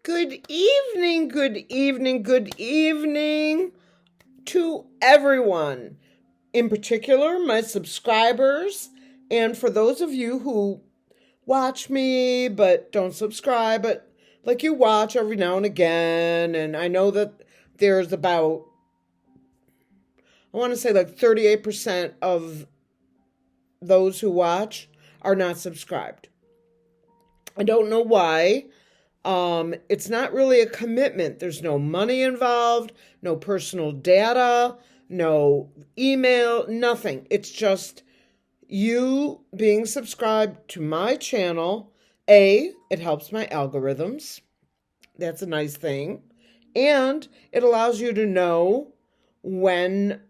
Good evening, good evening, good evening to everyone. In particular, my subscribers, and for those of you who watch me but don't subscribe, but like you watch every now and again, and I know that there's about, I want to say like 38% of those who watch are not subscribed. I don't know why. It's not really a commitment. There's no money involved, no personal data, no email, nothing. It's just you being subscribed to my channel. It helps my algorithms. That's a nice thing. And it allows you to know when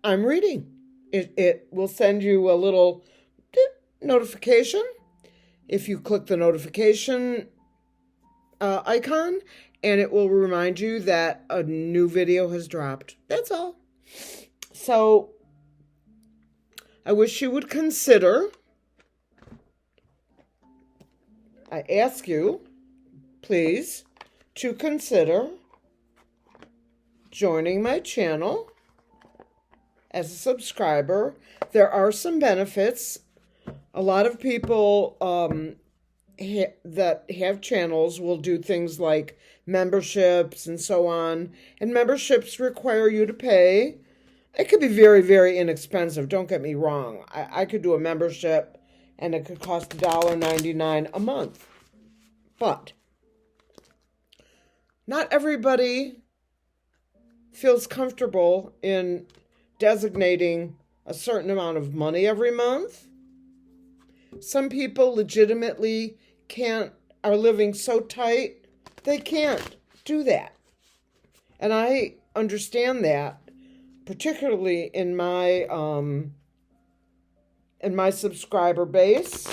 I'm reading. It will send you a little notification. If you click the notification icon, and it will remind you that a new video has dropped. That's all. So I wish you would consider, I ask you, please, to consider joining my channel as a subscriber. There are some benefits. A lot of people that have channels will do things like memberships and so on. And memberships require you to pay. It could be very, very inexpensive. Don't get me wrong. I could do a membership and it could cost $1.99 a month. But not everybody feels comfortable in designating a certain amount of money every month. Some people legitimately are living so tight, they can't do that. And I understand that, particularly in my subscriber base.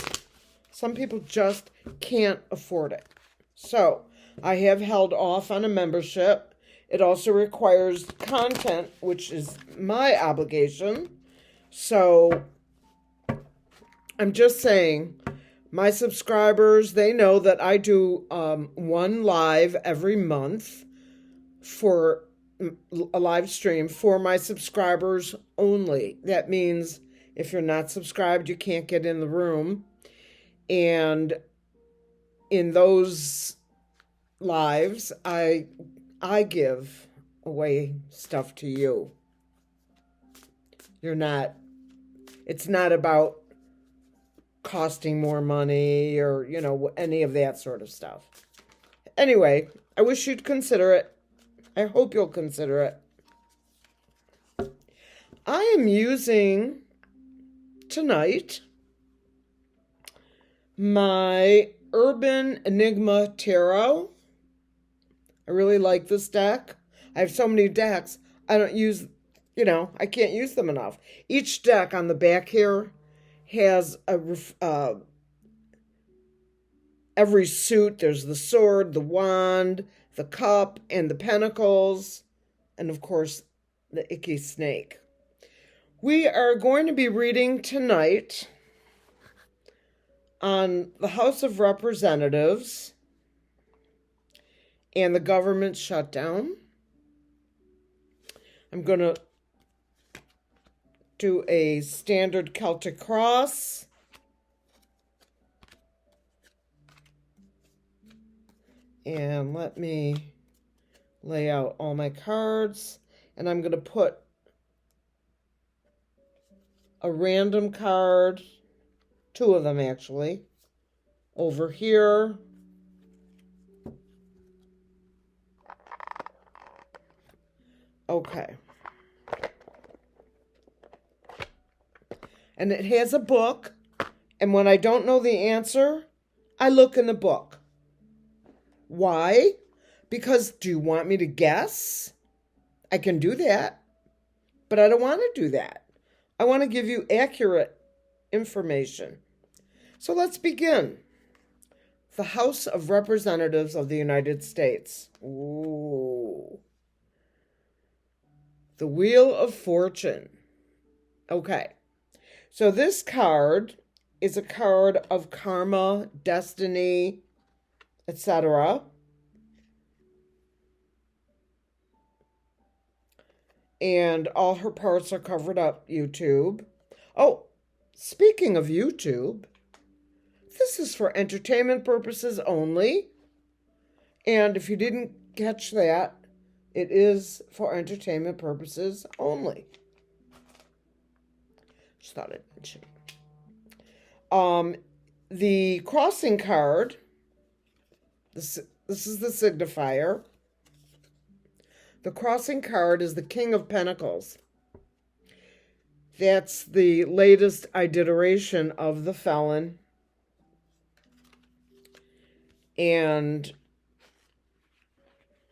Some people just can't afford it. So I have held off on a membership. It also requires content, which is my obligation. So I'm just saying, my subscribers, they know that I do one live every month for a live stream for my subscribers only. That means if you're not subscribed, you can't get in the room. And in those lives, I give away stuff to you. It's not about costing more money or, any of that sort of stuff. Anyway, I wish you'd consider it. I hope you'll consider it. I am using tonight my Urban Enigma Tarot. I really like this deck. I have so many decks. I don't use, I can't use them enough. Each deck on the back here has every suit. There's the sword, the wand, the cup, and the pentacles, and of course, the icky snake. We are going to be reading tonight on the House of Representatives and the government shutdown. I'm going to do a standard Celtic cross. And let me lay out all my cards. And I'm going to put a random card, two of them actually, over here. Okay. And it has a book. And when I don't know the answer, I look in the book. Why? Because do you want me to guess? I can do that. But I don't want to do that. I want to give you accurate information. So let's begin. The House of Representatives of the United States. Ooh. The Wheel of Fortune. Okay. So this card is a card of karma, destiny, etc. and all her parts are covered up, YouTube. Oh, speaking of YouTube, this is for entertainment purposes only. And if you didn't catch that, it is for entertainment purposes only. Just thought I'd mention. The crossing card, this is the signifier. The crossing card is the King of Pentacles. That's the latest iteration of the Felon. And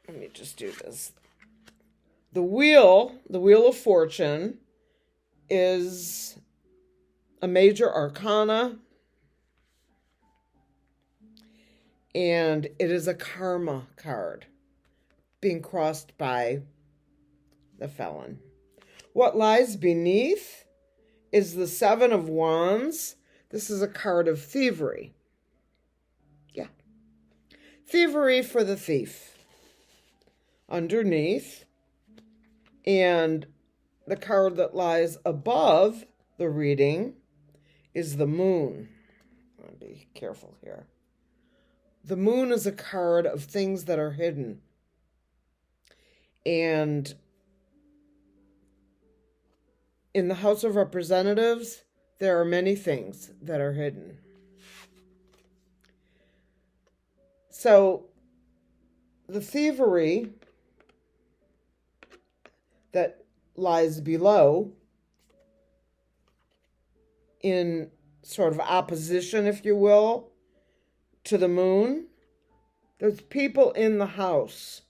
let me just do this. The Wheel of Fortune, is a major arcana. And it is a karma card being crossed by the Felon. What lies beneath is the Seven of Wands. This is a card of thievery. Yeah. Thievery for the thief. Underneath. And the card that lies above the reading is the Moon. I'll be careful here. The Moon is a card of things that are hidden. And in the House of Representatives, there are many things that are hidden. So, the thievery that lies below, in sort of opposition, if you will, to the Moon, there's people in the house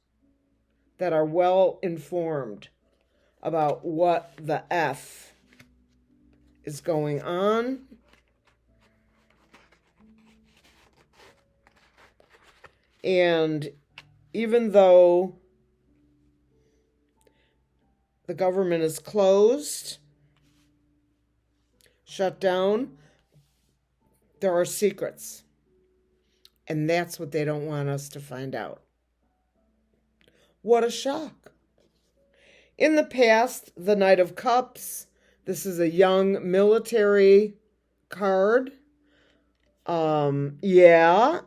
that are well informed about what the F is going on. And even though the government is closed, shut down, there are secrets. And that's what they don't want us to find out. What a shock. In the past, the Knight of Cups, this is a young military card. Yeah,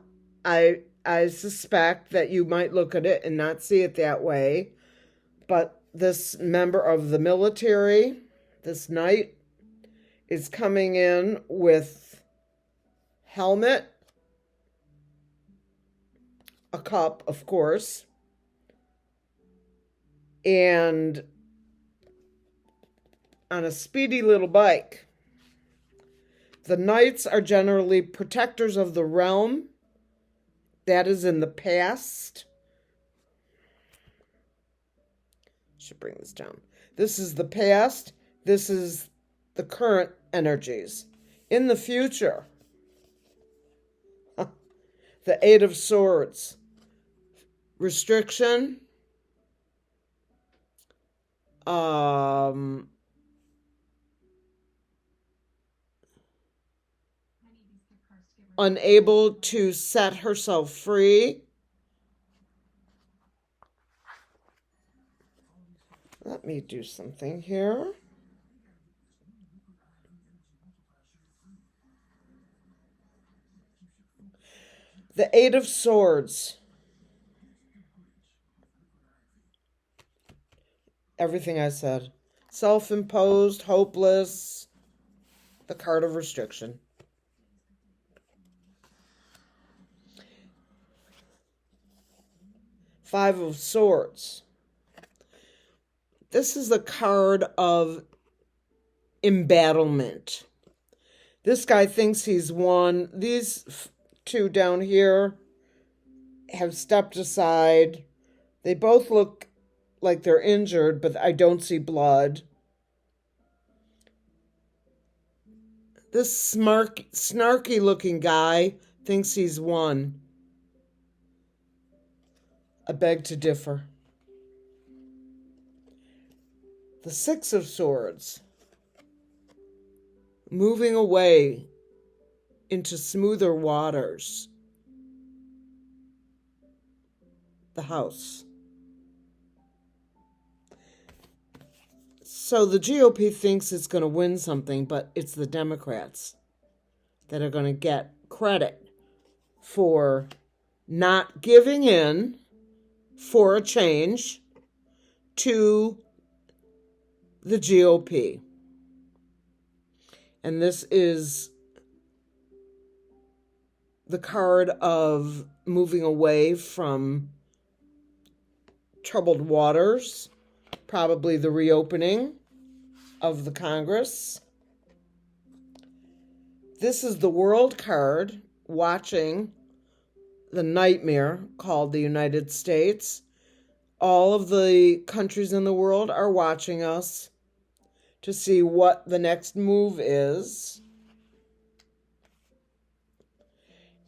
I suspect that you might look at it and not see it that way. But this member of the military, this knight, is coming in with helmet, a cup, of course, and on a speedy little bike. The knights are generally protectors of the realm. That is in the past. Should bring this down. This is the past. This is the current energies. In the future, the Eight of Swords. Restriction. Unable to set herself free. Let me do something here. The Eight of Swords. Everything I said. Self-imposed, hopeless. The card of restriction. Five of Swords. This is the card of embattlement. This guy thinks he's won. These two down here have stepped aside. They both look like they're injured, but I don't see blood. This snarky-looking guy thinks he's won. I beg to differ. The Six of Swords. Moving away into smoother waters. The House. So the GOP thinks it's going to win something, but it's the Democrats that are going to get credit for not giving in for a change to the GOP. And this is the card of moving away from troubled waters, probably the reopening of the Congress. This is the World card, watching the nightmare called the United States. All of the countries in the world are watching us to see what the next move is.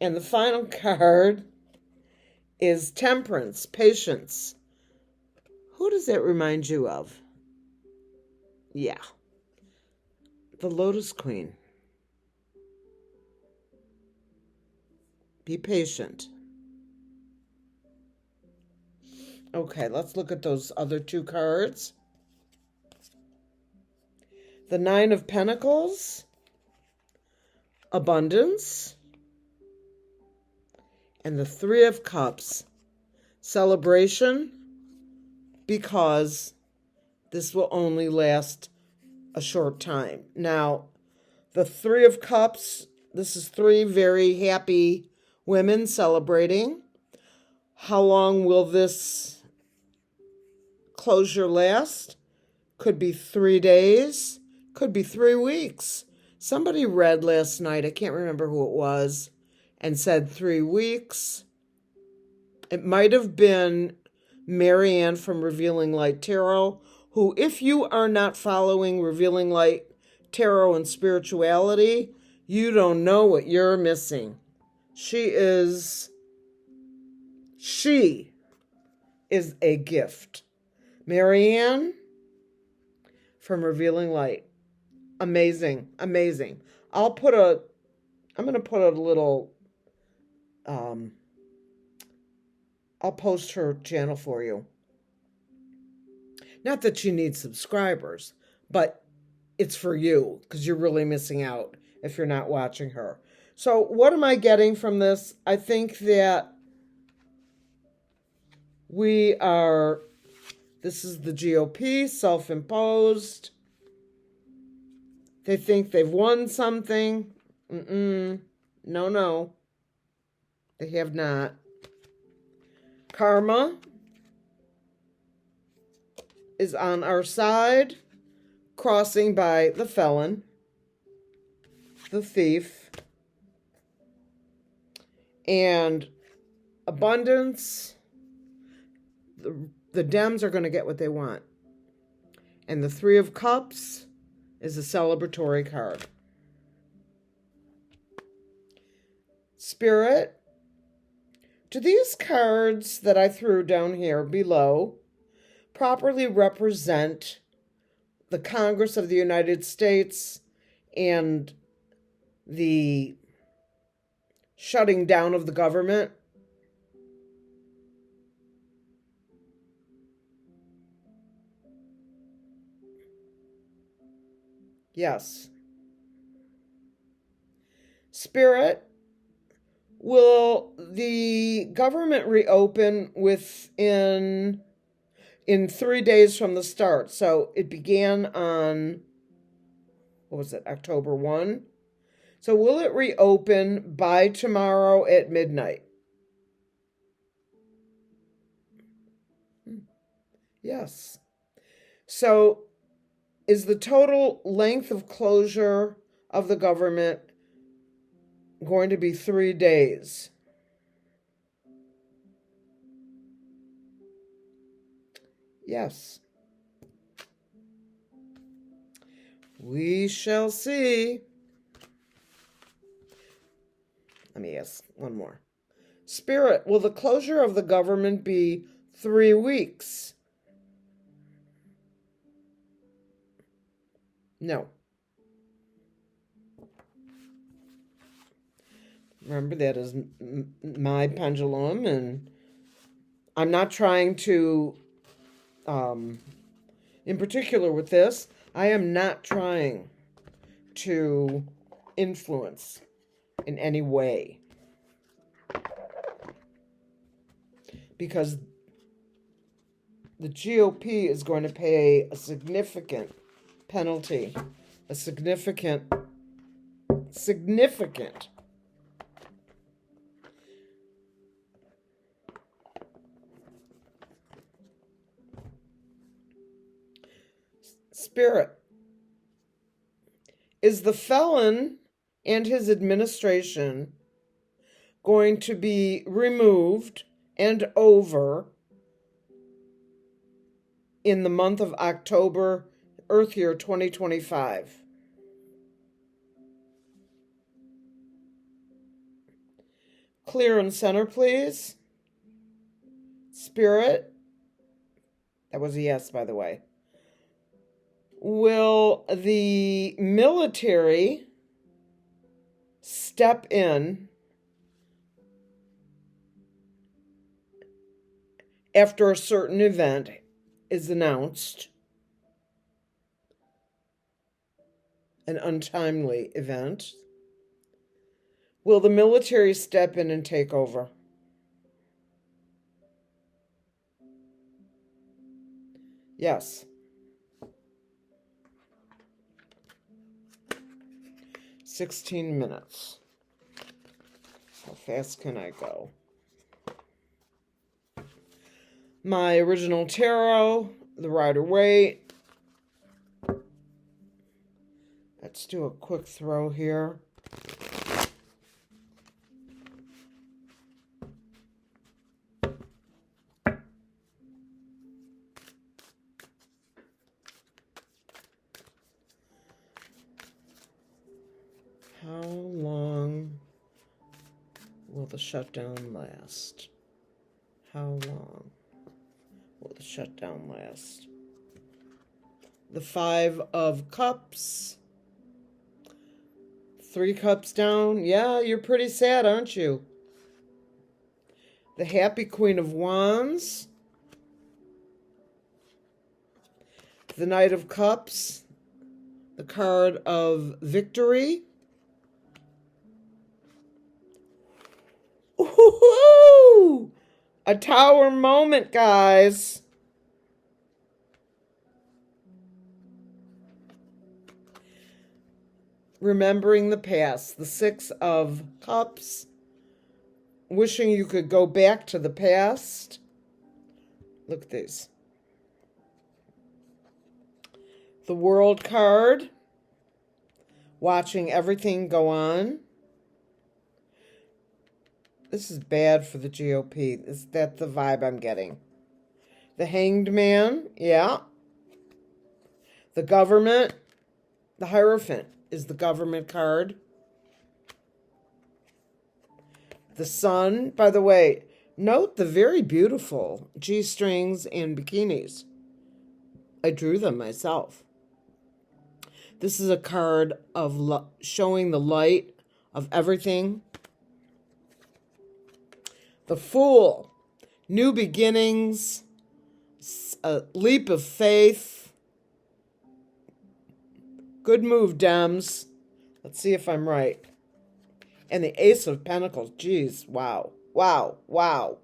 And the final card is Temperance, patience. Who does that remind you of? Yeah, the Lotus Queen. Be patient. Okay, let's look at those other two cards. The Nine of Pentacles, abundance, and the Three of Cups, celebration, because this will only last a short time. Now, the Three of Cups, this is three very happy women celebrating. How long will this closure last? Could be 3 days, could be 3 weeks. Somebody read last night, I can't remember who it was, and said 3 weeks. It might have been Marianne from Revealing Light Tarot, who, if you are not following Revealing Light Tarot and spirituality, you don't know what you're missing. She is a gift. Marianne from Revealing Light. Amazing, amazing. I'm going to put a little, I'll post her channel for you. Not that she needs subscribers, but it's for you, because you're really missing out if you're not watching her. So what am I getting from this? I think that this is the GOP, self-imposed. They think they've won something. No. They have not. Karma is on our side, crossing by the felon, the thief, and abundance. The Dems are going to get what they want. And the Three of Cups is a celebratory card. Spirit, do these cards that I threw down here below properly represent the Congress of the United States and the shutting down of the government? Yes. Spirit, will the government reopen in 3 days from the start? So it began on, October 1? So will it reopen by tomorrow at midnight? Yes. So is the total length of closure of the government going to be 3 days? Yes. We shall see. Let me ask one more. Spirit, will the closure of the government be 3 weeks? No. Remember, that is my pendulum, and I'm not trying to In particular with this, I am not trying to influence in any way, because the GOP is going to pay a significant penalty, a significant Spirit. Is the felon and his administration going to be removed and over in the month of October, Earth Year 2025? Clear and center, please. Spirit. That was a yes, by the way. Will the military step in after a certain event is announced, an untimely event? Will the military step in and take over? Yes. 16 minutes. How fast can I go? My original tarot, the Rider-Waite. Let's do a quick throw here. How long will the shutdown last? How long will the shutdown last? The 5 of Cups. 3 cups down. Yeah, you're pretty sad, aren't you? The Happy Queen of Wands. The Knight of Cups. The card of Victory. Ooh, a Tower moment, guys. Remembering the past. The 6 of Cups. Wishing you could go back to the past. Look at these. The World card. Watching everything go on. This is bad for the GOP. That's the vibe I'm getting. The Hanged Man, yeah. The Government. The Hierophant is the Government card. The Sun, by the way, note the very beautiful G-strings and bikinis. I drew them myself. This is a card of showing the light of everything. The Fool, new beginnings, a leap of faith. Good move, Dems. Let's see if I'm right. And the Ace of Pentacles. Geez, wow, wow, wow,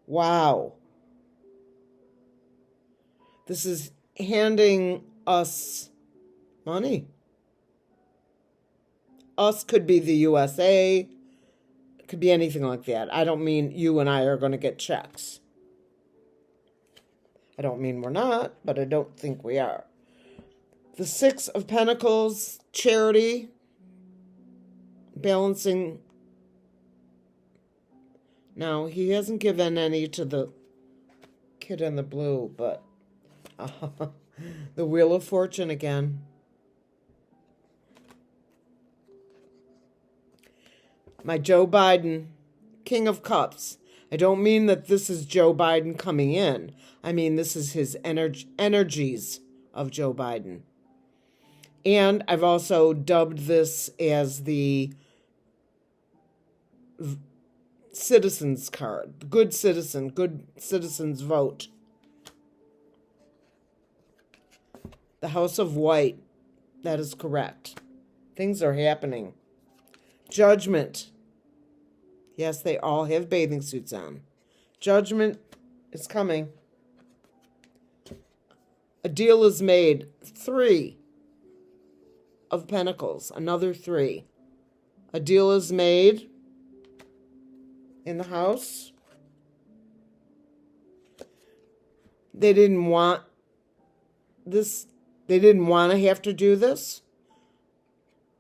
wow. This is handing us money. Us could be the USA. It could be anything like that. I don't mean you and I are going to get checks. I don't mean we're not, but I don't think we are. The 6 of Pentacles, charity, balancing. Now, he hasn't given any to the kid in the blue, but the Wheel of Fortune again. My Joe Biden, King of Cups. I don't mean that this is Joe Biden coming in. I mean this is his energies of Joe Biden. And I've also dubbed this as the citizens card. Good citizen, good citizens vote. The House of White. That is correct. Things are happening. Judgment. Yes, they all have bathing suits on. Judgment is coming. A deal is made. 3 of Pentacles. Another 3. A deal is made in the house. They didn't want this. They didn't want to have to do this.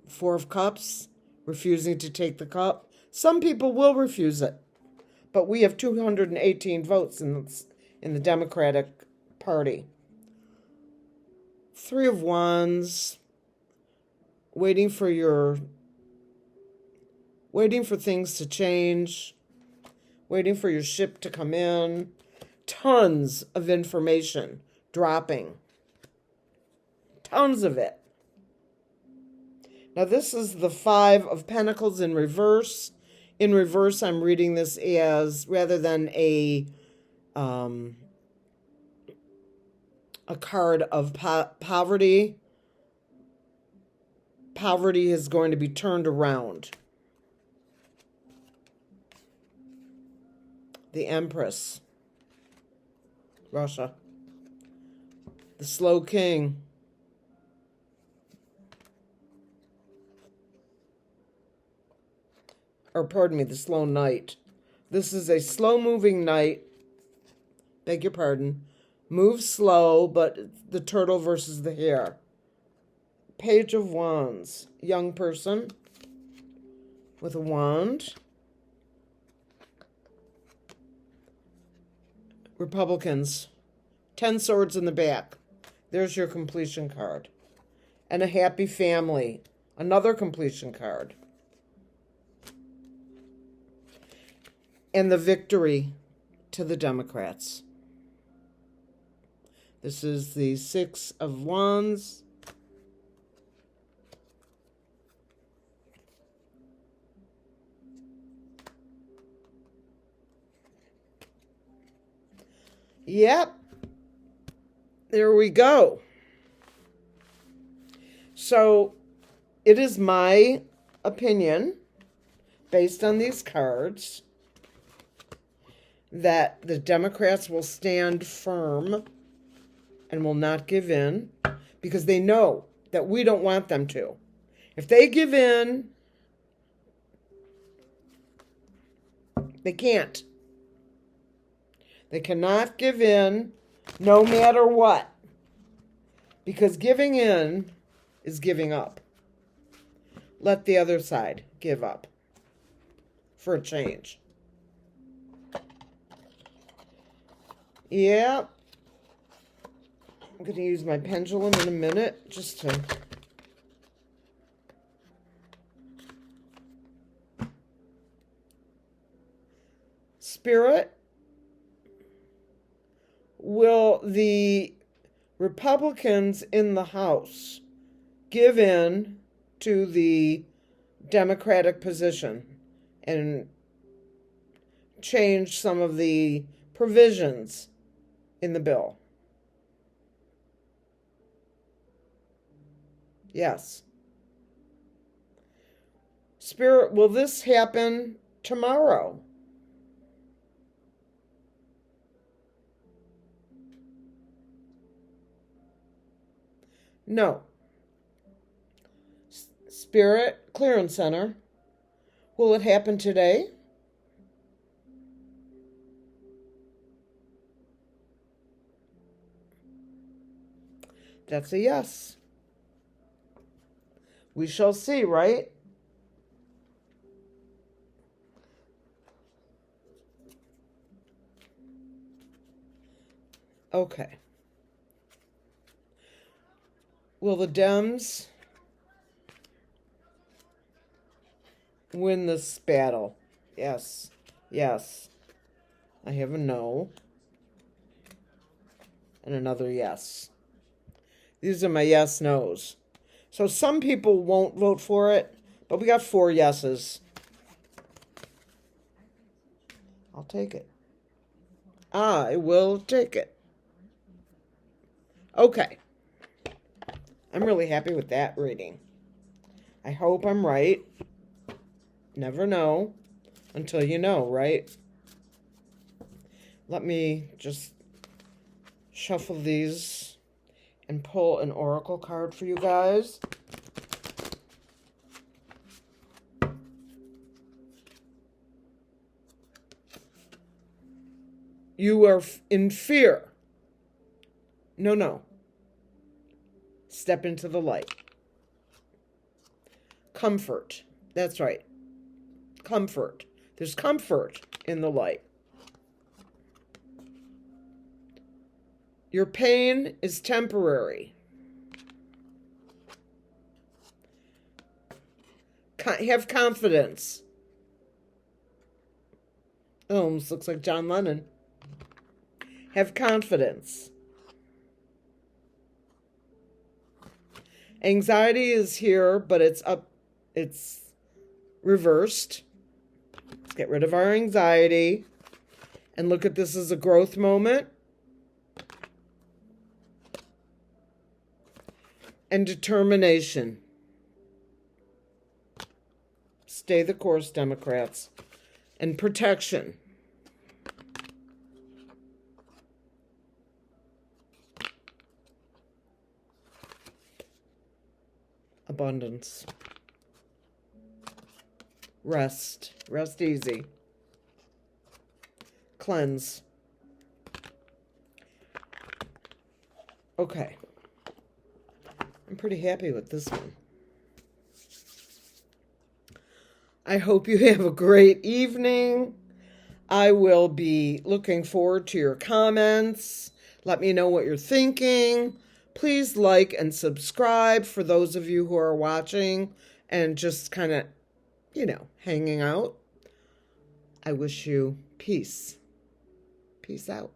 4 of Cups. Refusing to take the cup. Some people will refuse it. But we have 218 votes in the Democratic Party. 3 of Wands. Waiting for things to change. Waiting for your ship to come in. Tons of information dropping. Tons of it. Now this is the 5 of Pentacles in reverse. In reverse, I'm reading this as, rather than a card of poverty. Poverty is going to be turned around. The Empress. Russia. The Slow King. Or pardon me, the Slow Knight. This is a slow-moving knight. Beg your pardon. Moves slow, but the turtle versus the hare. Page of Wands. Young person with a wand. Republicans. 10 swords in the back. There's your completion card. And a happy family. Another completion card. And the victory to the Democrats. This is the 6 of Wands. Yep. There we go. So, it is my opinion, based on these cards, that the Democrats will stand firm and will not give in, because they know that we don't want them to. If they give in, they can't. They cannot give in no matter what, because giving in is giving up. Let the other side give up for a change. Yeah. I'm going to use my pendulum in a minute just to... Spirit, will the Republicans in the House give in to the Democratic position and change some of the provisions in the bill? Yes. Spirit, will this happen tomorrow? No. Spirit, Clearance Center, will it happen today? That's a yes. We shall see, right? Okay. Will the Dems win this battle? Yes. Yes. I have a no. And another yes. These are my yes, no's. So some people won't vote for it, but we got 4 yeses. I'll take it. I will take it. Okay. I'm really happy with that reading. I hope I'm right. Never know until you know, right? Let me just shuffle these and pull an oracle card for you guys. You are in fear. No. Step into the light. Comfort. That's right. Comfort. There's comfort in the light. Your pain is temporary. Have confidence. Oh, almost looks like John Lennon. Have confidence. Anxiety is here, but it's up. It's reversed. Let's get rid of our anxiety and look at this as a growth moment. And determination. Stay the course, Democrats. And protection. Abundance. Rest. Rest easy. Cleanse. Okay. I'm pretty happy with this one. I hope you have a great evening. I will be looking forward to your comments. Let me know what you're thinking. Please like and subscribe for those of you who are watching and just kind of, hanging out. I wish you peace. Peace out.